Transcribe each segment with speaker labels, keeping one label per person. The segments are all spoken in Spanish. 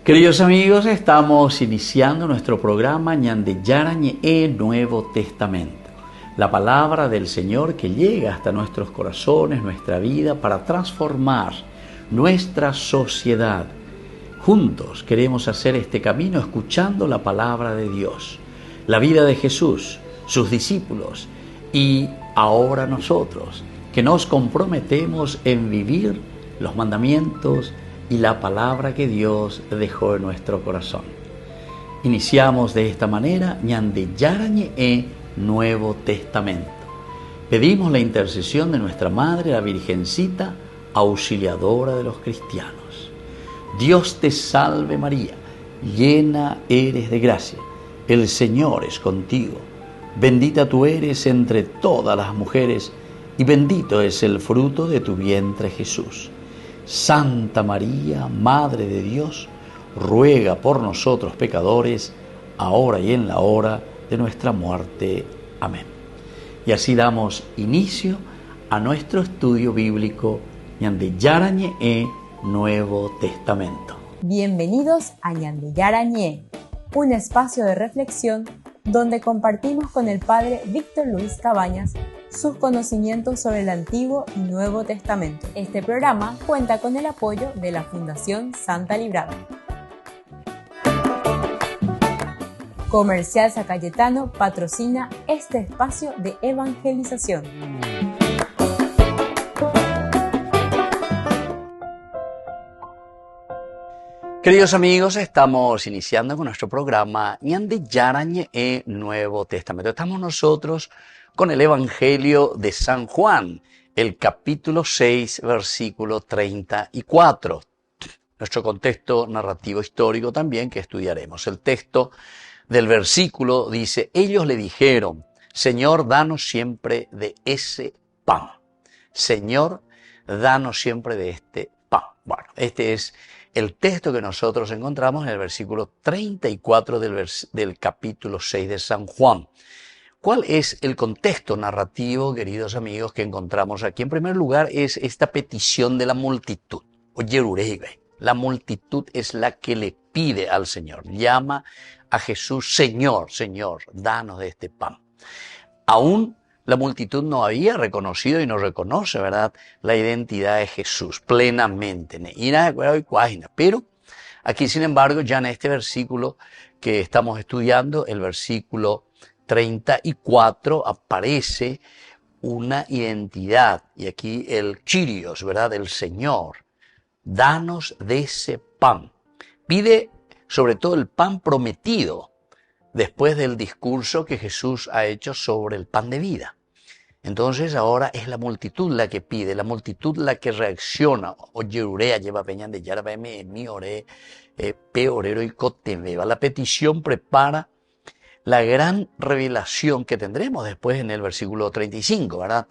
Speaker 1: Queridos amigos, estamos iniciando nuestro programa Ñande Yarañe Nuevo Testamento. La palabra del Señor que llega hasta nuestros corazones, nuestra vida, para transformar nuestra sociedad. Juntos queremos hacer este camino escuchando la palabra de Dios, la vida de Jesús, sus discípulos y ahora nosotros, que nos comprometemos en vivir los mandamientos y la palabra que Dios dejó en nuestro corazón. Iniciamos de esta manera Ñande Yarañe Nuevo Testamento. Pedimos la intercesión de nuestra Madre, la Virgencita, auxiliadora de los cristianos. Dios te salve María, llena eres de gracia, el Señor es contigo. Bendita tú eres entre todas las mujeres y bendito es el fruto de tu vientre Jesús. Santa María, Madre de Dios, ruega por nosotros pecadores, ahora y en la hora de nuestra muerte. Amén. Y así damos inicio a nuestro estudio bíblico Ñande Yarañe Nuevo Testamento.
Speaker 2: Bienvenidos a Ñande Yarañe, un espacio de reflexión donde compartimos con el Padre Víctor Luis Cabañas sus conocimientos sobre el Antiguo y Nuevo Testamento. Este programa cuenta con el apoyo de la Fundación Santa Librada. Comercial San Cayetano patrocina este espacio de evangelización.
Speaker 1: Queridos amigos, estamos iniciando con nuestro programa Ñande Yarañe Nuevo Testamento. Estamos nosotros con el Evangelio de San Juan, el capítulo 6, versículo 34. Nuestro contexto narrativo histórico también que estudiaremos. El texto del versículo dice: ellos le dijeron, Señor, danos siempre de ese pan. Señor, danos siempre de este pan. Bueno, este es el texto que nosotros encontramos en el versículo 34 del capítulo 6 de San Juan. ¿Cuál es el contexto narrativo, queridos amigos, que encontramos aquí? En primer lugar, es esta petición de la multitud. Oye, la multitud es la que le pide al Señor. Llama a Jesús, Señor, Señor, danos de este pan. Aún la multitud no había reconocido y no reconoce, ¿verdad?, la identidad de Jesús plenamente. Pero aquí, sin embargo, ya en este versículo que estamos estudiando, el versículo 34, aparece una identidad. Y aquí el Kyrios, ¿verdad?, el Señor. Danos de ese pan. Pide sobre todo el pan prometido después del discurso que Jesús ha hecho sobre el pan de vida. Entonces ahora es la multitud la que pide, la multitud la que reacciona. Oye, urea lleva peñan de yara, mi ore, peorero y cotemeba. La petición prepara la gran revelación que tendremos después en el versículo 35, ¿verdad?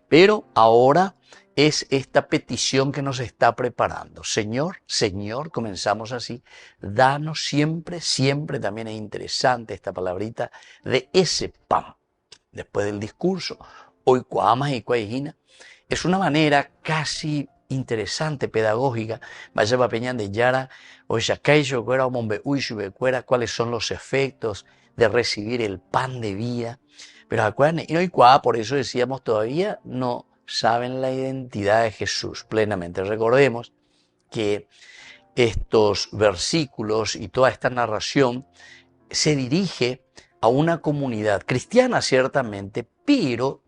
Speaker 1: Pero ahora es esta petición que nos está preparando. Señor, Señor, comenzamos así, danos siempre, siempre, también es interesante esta palabrita, de ese pan. Después del discurso, hoy cuamas y cuajina, es una manera casi interesante, pedagógica. Vaya va peñan de yara, o yacayo, cuera, o mombe, cuera, cuáles son los efectos de recibir el pan de vida. Pero acuérdense, y hoy por eso decíamos, todavía no saben la identidad de Jesús plenamente. Recordemos que estos versículos y toda esta narración se dirige a una comunidad cristiana ciertamente, pero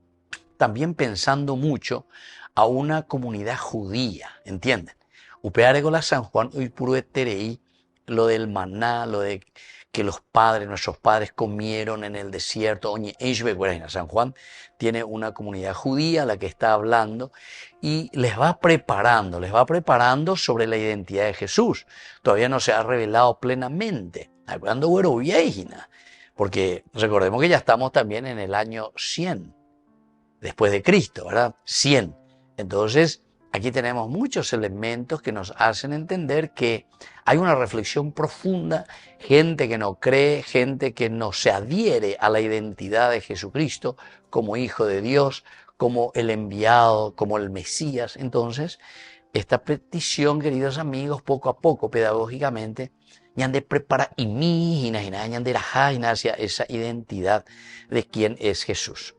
Speaker 1: también pensando mucho a una comunidad judía, ¿entienden? Upeare con la San Juan, hoy puro eterei, lo del maná, lo de que los padres, nuestros padres comieron en el desierto. San Juan tiene una comunidad judía a la que está hablando y les va preparando sobre la identidad de Jesús. Todavía no se ha revelado plenamente. Porque recordemos que ya estamos también en el año 100, después de Cristo, ¿verdad? 100. Entonces, aquí tenemos muchos elementos que nos hacen entender que hay una reflexión profunda, gente que no cree, gente que no se adhiere a la identidad de Jesucristo como Hijo de Dios, como el enviado, como el Mesías. Entonces, esta petición, queridos amigos, poco a poco, pedagógicamente, ñande prepara y mi, ñande rajá, hacia esa identidad de quién es Jesús.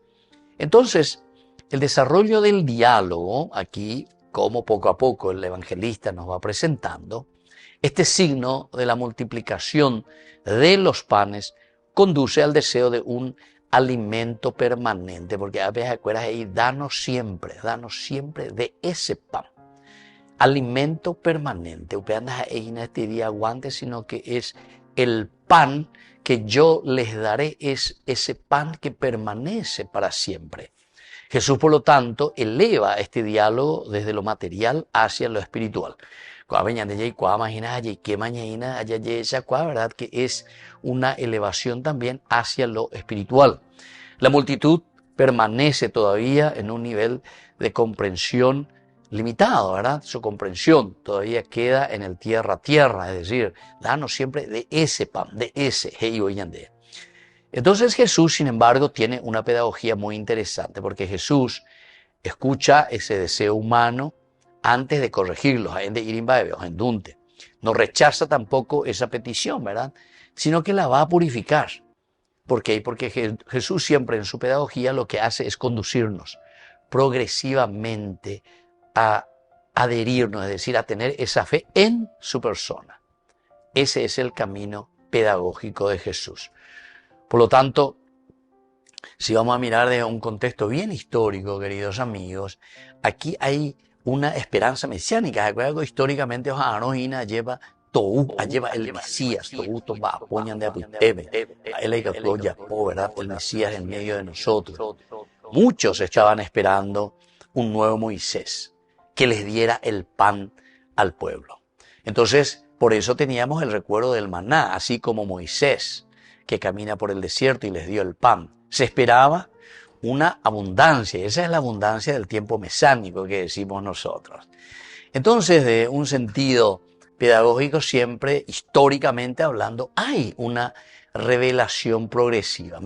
Speaker 1: Entonces, el desarrollo del diálogo, aquí, como poco a poco el evangelista nos va presentando, este signo de la multiplicación de los panes conduce al deseo de un alimento permanente, porque a veces acuerdas ahí, danos siempre de ese pan. Alimento permanente, upeandas ahí en este día aguante, sino que es el pan que yo les daré, es ese pan que permanece para siempre. Jesús, por lo tanto, eleva este diálogo desde lo material hacia lo espiritual. ¿Verdad? Que es una elevación también hacia lo espiritual. La multitud permanece todavía en un nivel de comprensión limitado, ¿verdad? Su comprensión todavía queda en el tierra a tierra, es decir, danos siempre de ese pan, de ese Heiyoyande. Entonces Jesús, sin embargo, tiene una pedagogía muy interesante, porque Jesús escucha ese deseo humano antes de corregirlos, no rechaza tampoco esa petición, ¿verdad? Sino que la va a purificar. ¿Por qué? Porque Jesús siempre en su pedagogía lo que hace es conducirnos progresivamente a adherirnos, es decir, a tener esa fe en su persona. Ese es el camino pedagógico de Jesús. Por lo tanto, si vamos a mirar desde un contexto bien histórico, queridos amigos, aquí hay una esperanza mesiánica. Algo históricamente lleva el Mesías, el Mesías en medio de nosotros. Muchos estaban esperando un nuevo Moisés que les diera el pan al pueblo. Entonces, por eso teníamos el recuerdo del maná, así como Moisés, que camina por el desierto y les dio el pan. Se esperaba una abundancia, esa es la abundancia del tiempo mesánico que decimos nosotros. Entonces, de un sentido pedagógico, siempre, históricamente hablando, hay una revelación progresiva.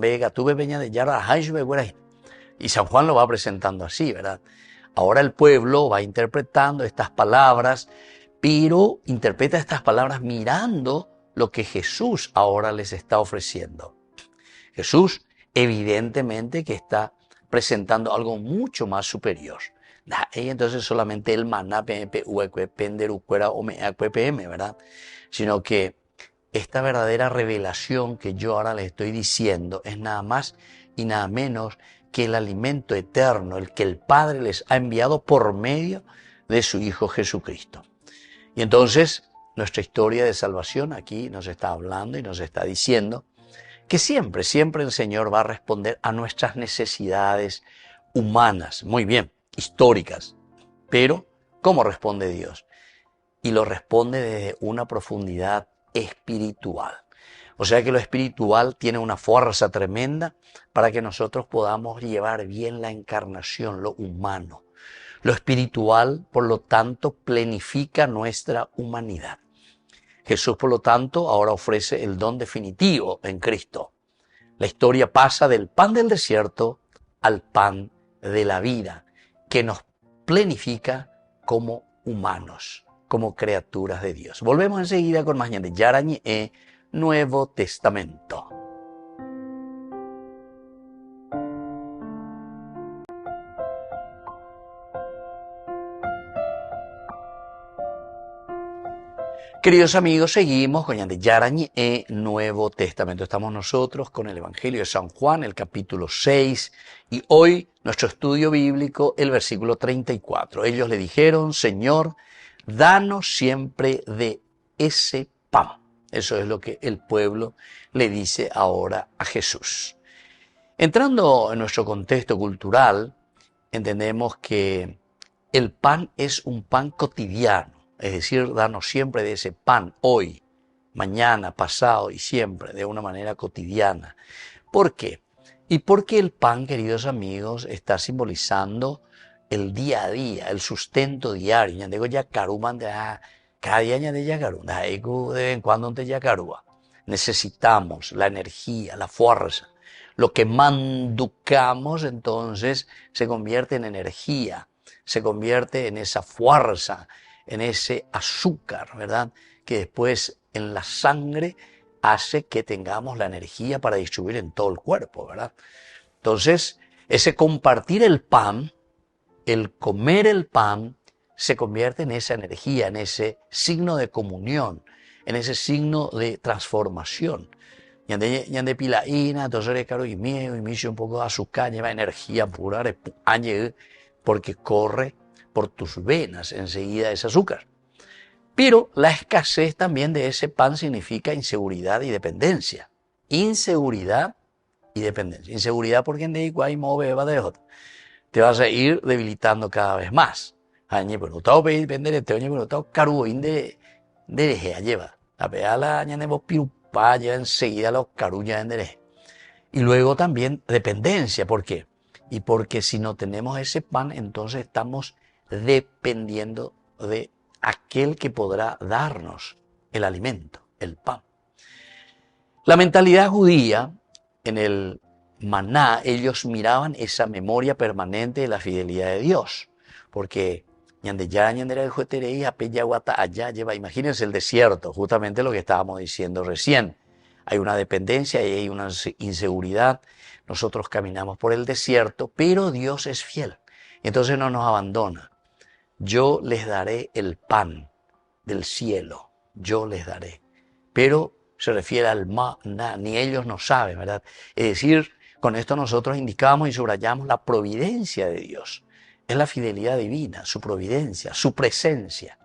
Speaker 1: Y San Juan lo va presentando así, ¿verdad? Ahora el pueblo va interpretando estas palabras, pero interpreta estas palabras mirando lo que Jesús ahora les está ofreciendo. Jesús evidentemente que está presentando algo mucho más superior. Y entonces solamente el maná, ¿verdad? Sino que esta verdadera revelación que yo ahora les estoy diciendo es nada más y nada menos que el alimento eterno, el que el Padre les ha enviado por medio de su Hijo Jesucristo. Y entonces nuestra historia de salvación aquí nos está hablando y nos está diciendo que siempre el Señor va a responder a nuestras necesidades humanas, muy bien, históricas. Pero, ¿cómo responde Dios? Y lo responde desde una profundidad espiritual. O sea que lo espiritual tiene una fuerza tremenda para que nosotros podamos llevar bien la encarnación, lo humano. Lo espiritual, por lo tanto, plenifica nuestra humanidad. Jesús, por lo tanto, ahora ofrece el don definitivo en Cristo. La historia pasa del pan del desierto al pan de la vida, que nos plenifica como humanos, como criaturas de Dios. Volvemos enseguida con más de Yarañe, Nuevo Testamento. Queridos amigos, seguimos con Yarañe, Nuevo Testamento. Estamos nosotros con el Evangelio de San Juan, el capítulo 6, y hoy nuestro estudio bíblico, el versículo 34. Ellos le dijeron, Señor, danos siempre de ese pan. Eso es lo que el pueblo le dice ahora a Jesús. Entrando en nuestro contexto cultural, entendemos que el pan es un pan cotidiano. Es decir, darnos siempre de ese pan, hoy, mañana, pasado y siempre, de una manera cotidiana. ¿Por qué? Y porque el pan, queridos amigos, está simbolizando el día a día, el sustento diario. Cada día de vez en cuando te yacarúa. Necesitamos la energía, la fuerza. Lo que manducamos, entonces, se convierte en energía, se convierte en esa fuerza, en ese azúcar, ¿verdad? Que después en la sangre hace que tengamos la energía para distribuir en todo el cuerpo, ¿verdad? Entonces, ese compartir el pan, el comer el pan, se convierte en esa energía, en ese signo de comunión, en ese signo de transformación. Yande pilaína, entonces caro y miedo, y me un poco de azúcar, lleva energía pura, porque corre por tus venas enseguida ese azúcar. Pero la escasez también de ese pan significa inseguridad y dependencia. Inseguridad y dependencia. Inseguridad porque en de te vas a ir debilitando cada vez más. Pero no te depender, pero no caro de lleva. La peala añademos pirupa, lleva enseguida los carullas en derecho. Y luego también dependencia. ¿Por qué? Y porque si no tenemos ese pan, entonces estamos dependiendo de aquel que podrá darnos el alimento, el pan. La mentalidad judía, en el maná, ellos miraban esa memoria permanente de la fidelidad de Dios. Porque imagínense el desierto, justamente lo que estábamos diciendo recién. Hay una dependencia y hay una inseguridad. Nosotros caminamos por el desierto, pero Dios es fiel. Entonces no nos abandona. Yo les daré el pan del cielo. Yo les daré. Pero se refiere al maná, ni ellos no saben, ¿verdad? Es decir, con esto nosotros indicamos y subrayamos la providencia de Dios. Es la fidelidad divina, su providencia, su presencia.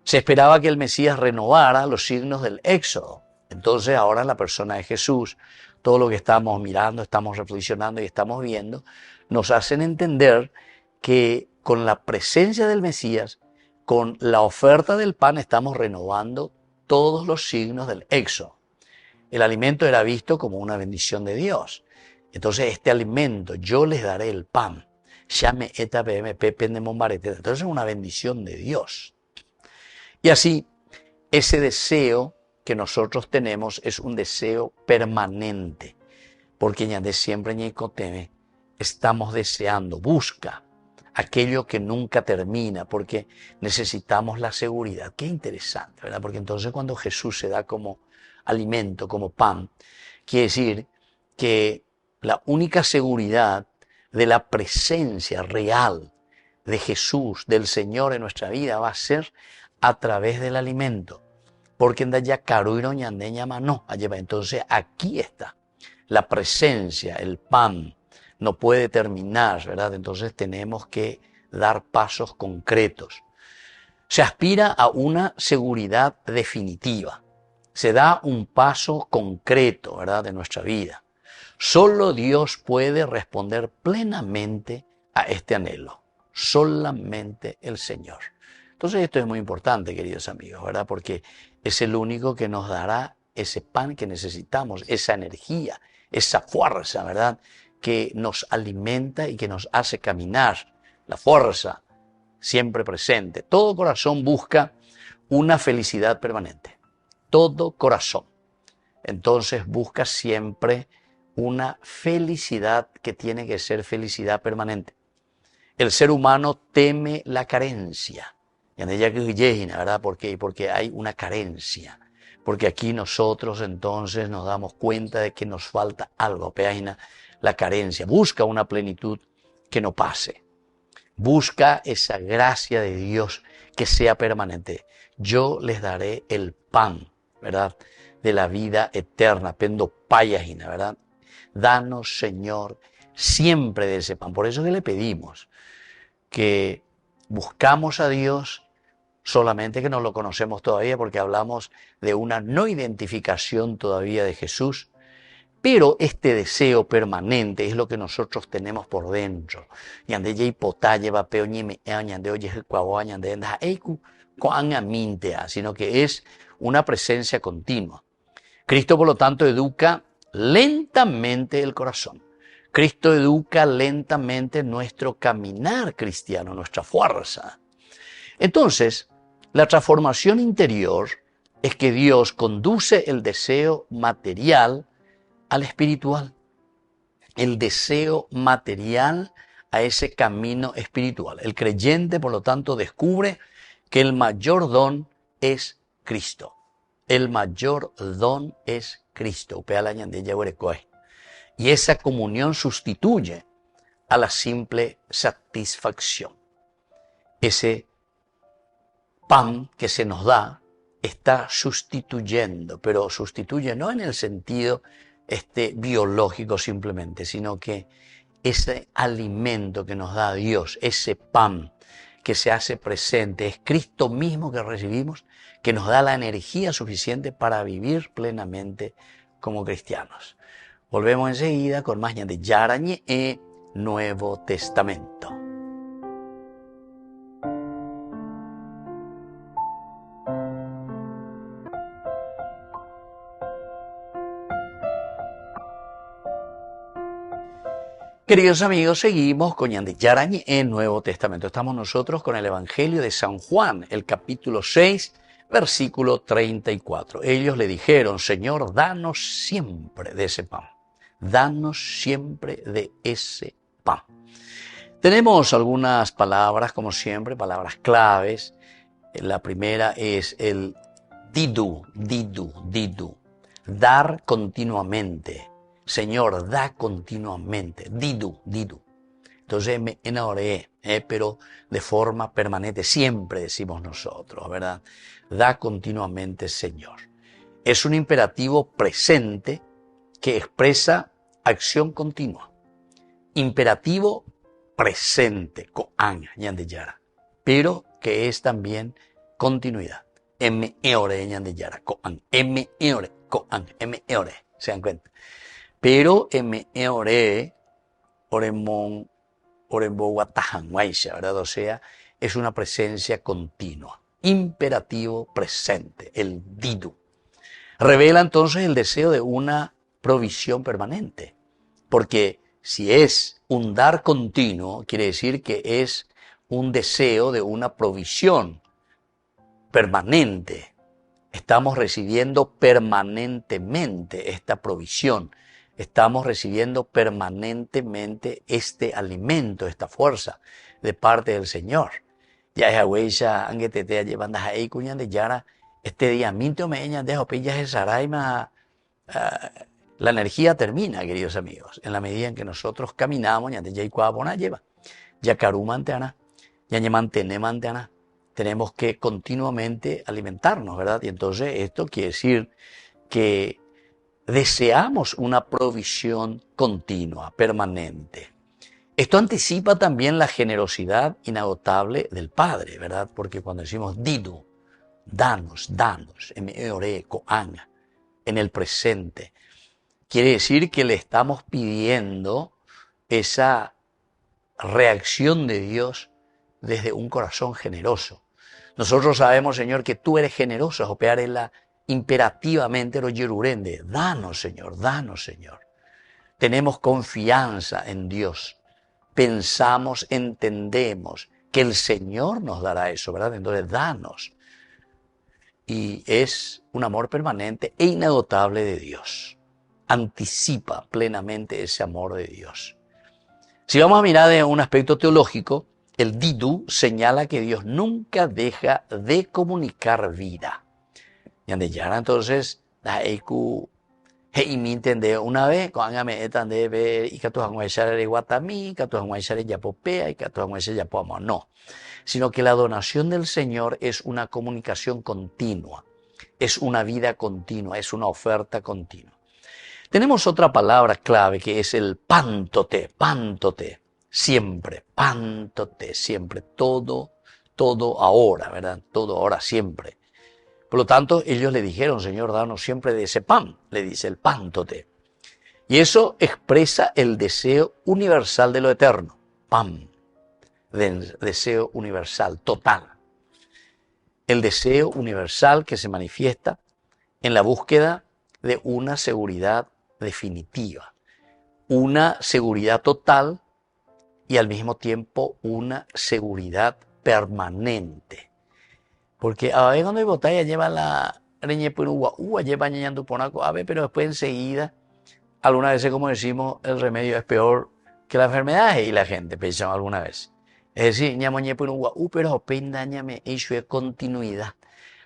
Speaker 1: Se esperaba que el Mesías renovara los signos del Éxodo. Entonces ahora en la persona de Jesús, todo lo que estamos mirando, estamos reflexionando y estamos viendo, nos hacen entender que con la presencia del Mesías, con la oferta del pan, estamos renovando todos los signos del Éxodo. El alimento era visto como una bendición de Dios. Entonces este alimento, yo les daré el pan. Llame eta pm de mombarete. Entonces es una bendición de Dios. Y así, ese deseo que nosotros tenemos es un deseo permanente. Porque ya de siempre estamos deseando, busca aquello que nunca termina, porque necesitamos la seguridad. Qué interesante, ¿verdad? Porque entonces cuando Jesús se da como alimento, como pan, quiere decir que la única seguridad de la presencia real de Jesús, del Señor en nuestra vida, va a ser a través del alimento. Porque en Daya Caruiro Ñandeña no, entonces aquí está la presencia, el pan. No puede terminar, ¿verdad? Entonces tenemos que dar pasos concretos. Se aspira a una seguridad definitiva. Se da un paso concreto, ¿verdad? De nuestra vida. Solo Dios puede responder plenamente a este anhelo. Solamente el Señor. Entonces esto es muy importante, queridos amigos, ¿verdad? Porque es el único que nos dará ese pan que necesitamos, esa energía, esa fuerza, ¿verdad? Que nos alimenta y que nos hace caminar. La fuerza siempre presente. Todo corazón busca una felicidad permanente. Todo corazón. Entonces busca siempre una felicidad que tiene que ser felicidad permanente. El ser humano teme la carencia. ¿Verdad? ¿Por qué? Porque hay una carencia. Porque aquí nosotros entonces nos damos cuenta de que nos falta algo. La carencia. Busca una plenitud que no pase. Busca esa gracia de Dios que sea permanente. Yo les daré el pan, ¿verdad? De la vida eterna. Pendo payajina, ¿verdad? Danos, Señor, siempre de ese pan. Por eso que le pedimos que buscamos a Dios, solamente que no lo conocemos todavía porque hablamos de una no identificación todavía de Jesús, pero este deseo permanente es lo que nosotros tenemos por dentro. Sino que es una presencia continua. Cristo, por lo tanto, educa lentamente el corazón. Cristo educa lentamente nuestro caminar cristiano, nuestra fuerza. Entonces, la transformación interior es que Dios conduce el deseo material al espiritual. El deseo material a ese camino espiritual. El creyente, por lo tanto, descubre que el mayor don es Cristo. El mayor don es Cristo. Y esa comunión sustituye a la simple satisfacción. Ese pan que se nos da está sustituyendo, pero sustituye no en el sentido biológico simplemente, sino que ese alimento que nos da Dios, ese pan que se hace presente, es Cristo mismo que recibimos, que nos da la energía suficiente para vivir plenamente como cristianos. Volvemos enseguida con más de Yarañe e Nuevo Testamento. Queridos amigos, seguimos con Ñande Yarañe en Nuevo Testamento. Estamos nosotros con el Evangelio de San Juan, el capítulo 6, versículo 34. Ellos le dijeron, Señor, danos siempre de ese pan. Danos siempre de ese pan. Tenemos algunas palabras, como siempre, palabras claves. La primera es el didu. Dar continuamente. Señor, da continuamente. Didu. Entonces me enamoré, pero de forma permanente. Siempre decimos nosotros, ¿verdad? Da continuamente, Señor. Es un imperativo presente que expresa acción continua. Imperativo presente, koan, ñandeyara, pero que es también continuidad. M-eore, ñandeyara, koan, M-eore, koan, M-eore, ¿se dan cuenta? Pero M-eore, oremon, orembo watahan, ¿verdad? O sea, es una presencia continua. Imperativo presente, el didu. Revela entonces el deseo de una provisión permanente. Porque si es un dar continuo, quiere decir que es un deseo de una provisión permanente. Estamos recibiendo permanentemente esta provisión. Estamos recibiendo permanentemente este alimento, esta fuerza de parte del Señor. Ya es agüeya, anguetetea, llevando a ahí, cuñan de yara, este día, minto me eñan, dejo pillas el saraima. La energía termina, queridos amigos, en la medida en que nosotros caminamos, ya de cuabona lleva, ya carumantana, ya mantenemos, tenemos que continuamente alimentarnos, ¿verdad? Y entonces esto quiere decir que deseamos una provisión continua, permanente. Esto anticipa también la generosidad inagotable del Padre, ¿verdad? Porque cuando decimos didu, danos, m-e-ore, koanga, en el presente, quiere decir que le estamos pidiendo esa reacción de Dios desde un corazón generoso. Nosotros sabemos, Señor, que tú eres generoso, opear en la imperativamente lo yerurende. Danos, Señor, danos, Señor. Tenemos confianza en Dios. Pensamos, entendemos que el Señor nos dará eso, ¿verdad? Entonces, danos. Y es un amor permanente e inagotable de Dios. Anticipa plenamente ese amor de Dios. Si vamos a mirar de un aspecto teológico, el didu señala que Dios nunca deja de comunicar vida. Y entonces, la eiku heimintende una vez, cuando me etan de ver, y que tú han echar el guatamí, que tú han echar el yapopea, y que tú han echar el yapoamo. No, sino que la donación del Señor es una comunicación continua, es una vida continua, es una oferta continua. Tenemos otra palabra clave que es el pántote, siempre, pántote, siempre, todo ahora, ¿verdad? Todo ahora, siempre. Por lo tanto, ellos le dijeron, Señor, danos siempre de ese pan, le dice el pántote. Y eso expresa el deseo universal de lo eterno, pan, del deseo universal, total. El deseo universal que se manifiesta en la búsqueda de una seguridad definitiva, una seguridad total y al mismo tiempo una seguridad permanente. Porque a ver cuando hay botella lleva la reñe por lleva ñañando ponaco, a ver, pero después enseguida, algunas veces como decimos, el remedio es peor que la enfermedad y la gente piensa alguna vez. Es decir, ñamoñe por pero pindañame eso es continuidad.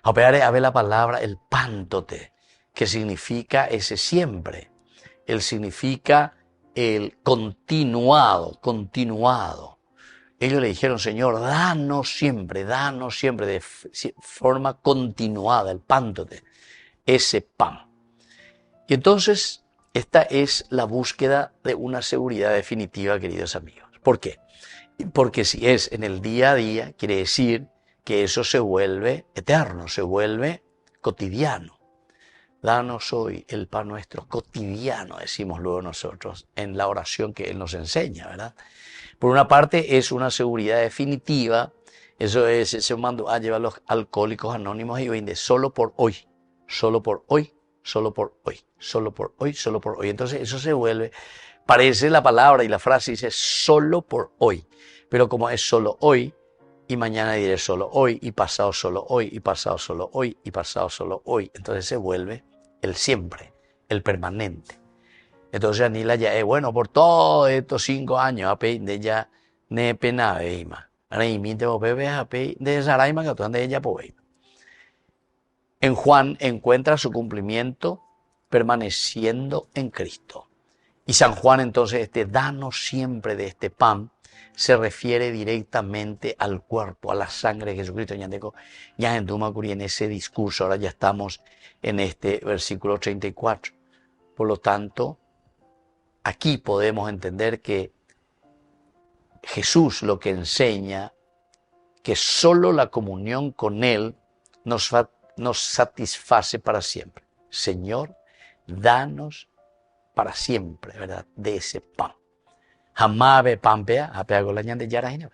Speaker 1: A ver la palabra el pántote, que significa ese siempre. Él significa el continuado, continuado. Ellos le dijeron, Señor, danos siempre, de forma continuada, el pántote, ese pan. Y entonces, esta es la búsqueda de una seguridad definitiva, queridos amigos. ¿Por qué? Porque si es en el día a día, quiere decir que eso se vuelve eterno, se vuelve cotidiano. Danos hoy el pan nuestro cotidiano, decimos luego nosotros, en la oración que Él nos enseña, ¿verdad? Por una parte es una seguridad definitiva, eso es ese mando a llevar a los alcohólicos anónimos y vende solo por hoy, solo por hoy, solo por hoy, solo por hoy, solo por hoy. Entonces eso se vuelve, parece la palabra y la frase dice solo por hoy, pero como es solo hoy, y mañana diré solo hoy, y pasado solo hoy, y pasado solo hoy, y pasado solo hoy, entonces se vuelve el siempre, el permanente. Entonces Anila ya es bueno por todos estos 5 años, de ella ne pena veima. Reimite o bebé ape de Saraima que de ella pues. En Juan encuentra su cumplimiento permaneciendo en Cristo. Y San Juan entonces danos siempre de este pan se refiere directamente al cuerpo, a la sangre de Jesucristo. Ya en ese discurso, ahora ya estamos en este versículo 34. Por lo tanto, aquí podemos entender que Jesús lo que enseña, que solo la comunión con Él nos satisface para siempre. Señor, danos para siempre, ¿verdad? De ese pan. Jamás ve pampea, apeago la de yarajina.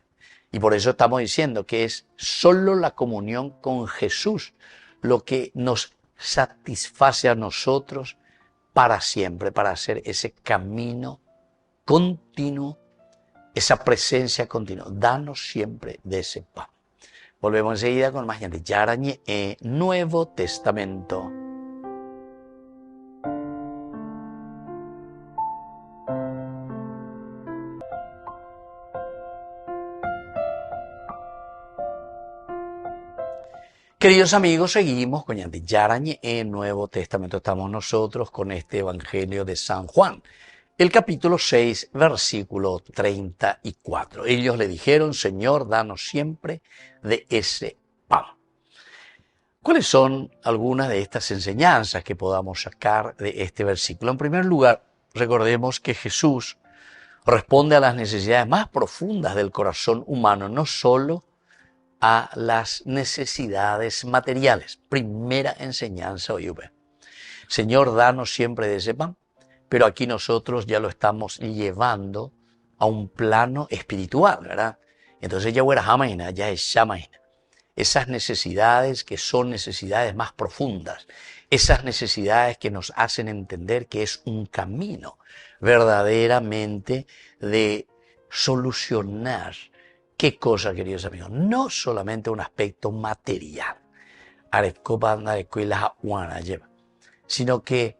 Speaker 1: Y por eso estamos diciendo que es solo la comunión con Jesús lo que nos satisface a nosotros para siempre, para hacer ese camino continuo, esa presencia continua. Danos siempre de ese pan. Volvemos enseguida con más de Yarañe Nuevo Testamento. Queridos amigos, seguimos con Yarañe en Nuevo Testamento. Estamos nosotros con este Evangelio de San Juan, el capítulo 6, versículo 34. Ellos le dijeron, Señor, danos siempre de ese pan. ¿Cuáles son algunas de estas enseñanzas que podamos sacar de este versículo? En primer lugar, recordemos que Jesús responde a las necesidades más profundas del corazón humano, no solo a las necesidades materiales. Primera enseñanza hoy. Señor, danos siempre de ese pan, pero aquí nosotros ya lo estamos llevando a un plano espiritual, ¿verdad? Entonces ya hubiera jamaina, ya es shamaina. Esas necesidades que son necesidades más profundas, esas necesidades que nos hacen entender que es un camino verdaderamente de solucionar. ¿Qué cosa, queridos amigos? No solamente un aspecto material, sino que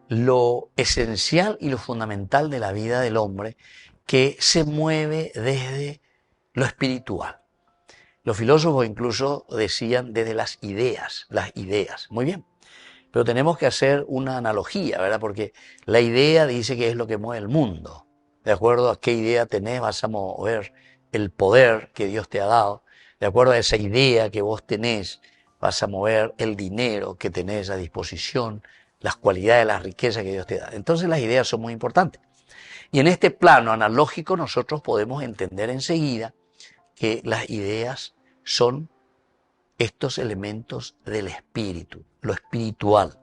Speaker 1: lo esencial y lo fundamental de la vida del hombre que se mueve desde lo espiritual. Los filósofos incluso decían desde las ideas. Muy bien. Pero tenemos que hacer una analogía, ¿verdad? Porque la idea dice que es lo que mueve el mundo. De acuerdo a qué idea tenés, vas a mover el poder que Dios te ha dado. De acuerdo a esa idea que vos tenés, vas a mover el dinero que tenés a disposición, las cualidades, las riquezas que Dios te da. Entonces las ideas son muy importantes. Y en este plano analógico nosotros podemos entender enseguida que las ideas son estos elementos del espíritu, lo espiritual.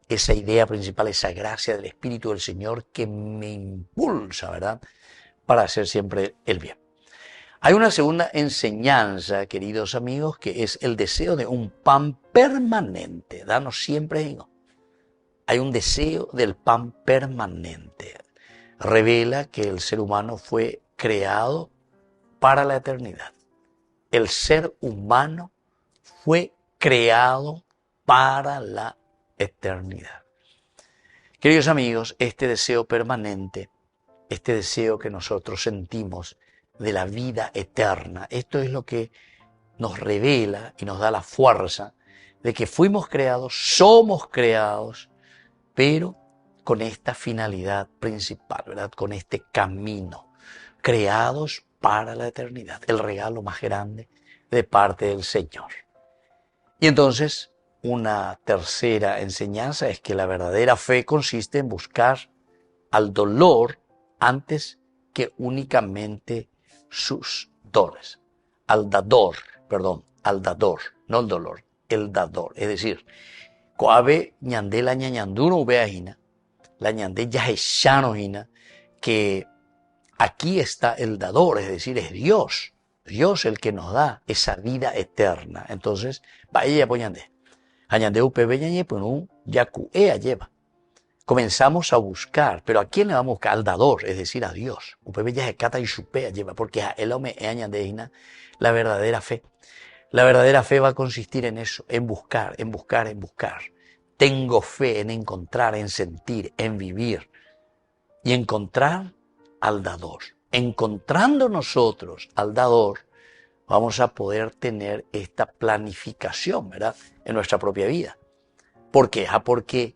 Speaker 1: Esa idea principal, esa gracia del Espíritu del Señor que me impulsa, ¿verdad?, para hacer siempre el bien. Hay una segunda enseñanza, queridos amigos, que es el deseo de un pan permanente. Danos siempre. Hay un deseo del pan permanente. Revela que el ser humano fue creado para la eternidad. El ser humano fue creado para la eternidad. Queridos amigos, este deseo permanente este deseo que nosotros sentimos de la vida eterna. Esto es lo que nos revela y nos da la fuerza de que fuimos creados, somos creados, pero con esta finalidad principal, ¿verdad? Con este camino, creados para la eternidad, el regalo más grande de parte del Señor. Y entonces, una tercera enseñanza es que la verdadera fe consiste en buscar al dolor antes que únicamente sus dones. Al dador, no el dolor, el dador. Es decir, coabe ñandé la ñañanduno veajina, la ñandé yajeshano que aquí está el dador, es decir, es Dios. Dios el que nos da esa vida eterna. Entonces, vaya poñandé. Añandé upebe ñañe punu yaku ea lleva. Comenzamos a buscar, pero ¿a quién le vamos a buscar? Al dador, es decir, a Dios. Upebe yajekata y supea lleva, porque a él me añandé la verdadera fe. La verdadera fe va a consistir en eso, en buscar, en buscar, en buscar. Tengo fe en encontrar, en sentir, en vivir y encontrar al dador. Encontrando nosotros al dador, vamos a poder tener esta planificación, ¿verdad?, en nuestra propia vida. ¿Por qué? Porque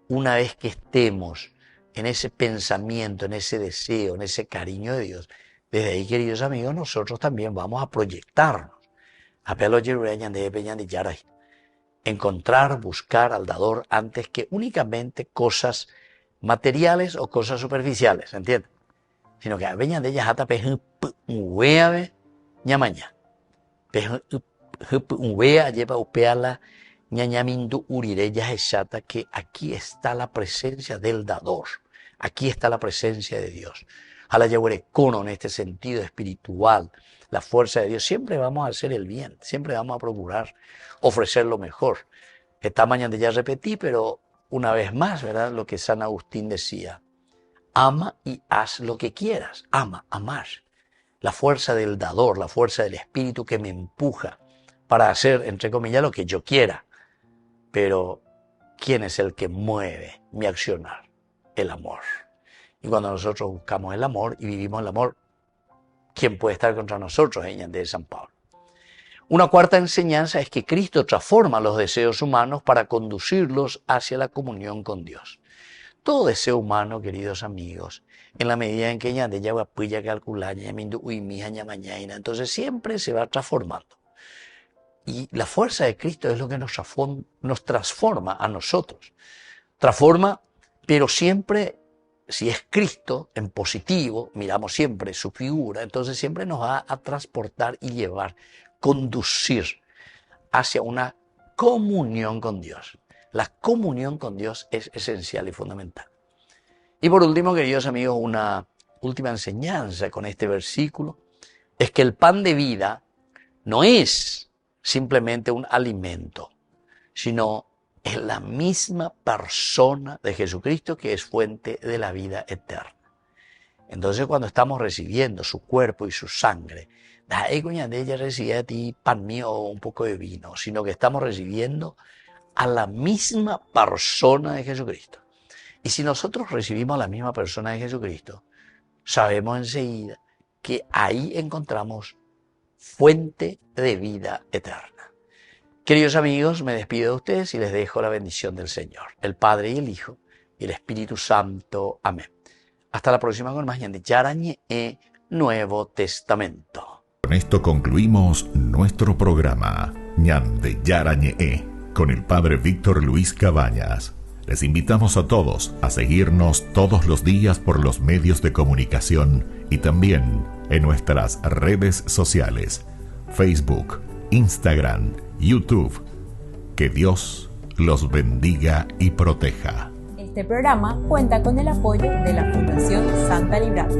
Speaker 1: una vez que estemos en ese pensamiento, en ese deseo, en ese cariño de Dios, desde ahí, queridos amigos, nosotros también vamos a proyectarnos. Encontrar, buscar al dador antes que únicamente cosas materiales o cosas superficiales, ¿entiendes? Sino que veñan de ellas hasta pejuave ñamaña. Pejuave lleva upeala ñañamindu urireya eshata, que aquí está la presencia del dador. Aquí está la presencia de Dios. A la yahuerecono en este sentido espiritual, la fuerza de Dios. Siempre vamos a hacer el bien, siempre vamos a procurar ofrecer lo mejor. Esta mañana ya repetí, pero una vez más, ¿verdad? Lo que San Agustín decía. Ama y haz lo que quieras. Ama, amar. La fuerza del dador, la fuerza del espíritu que me empuja para hacer, entre comillas, lo que yo quiera. Pero, ¿quién es el que mueve mi accionar? El amor. Y cuando nosotros buscamos el amor y vivimos el amor, ¿quién puede estar contra nosotros? De San Pablo. Una cuarta enseñanza es que Cristo transforma los deseos humanos para conducirlos hacia la comunión con Dios. Todo deseo humano, queridos amigos, en la medida en que entonces siempre se va transformando. Y la fuerza de Cristo es lo que nos transforma a nosotros. Transforma, pero siempre, si es Cristo en positivo, miramos siempre su figura, entonces siempre nos va a transportar y llevar, conducir hacia una comunión con Dios. La comunión con Dios es esencial y fundamental. Y por último, queridos amigos, una última enseñanza con este versículo es que el pan de vida no es simplemente un alimento, sino es la misma persona de Jesucristo que es fuente de la vida eterna. Entonces, cuando estamos recibiendo su cuerpo y su sangre, no de ella recibe a ti pan mío o un poco de vino, sino que estamos recibiendo a la misma persona de Jesucristo. Y si nosotros recibimos a la misma persona de Jesucristo, sabemos enseguida que ahí encontramos fuente de vida eterna. Queridos amigos, me despido de ustedes y les dejo la bendición del Señor, el Padre y el Hijo y el Espíritu Santo. Amén. Hasta la próxima con más Ñande Yarañe Nuevo Testamento.
Speaker 3: Con esto concluimos nuestro programa Ñande Yarañe con el Padre Víctor Luis Cabañas. Les invitamos a todos a seguirnos todos los días por los medios de comunicación y también en nuestras redes sociales, Facebook, Instagram, YouTube. Que Dios los bendiga y proteja.
Speaker 2: Este programa cuenta con el apoyo de la Fundación Santa Librada.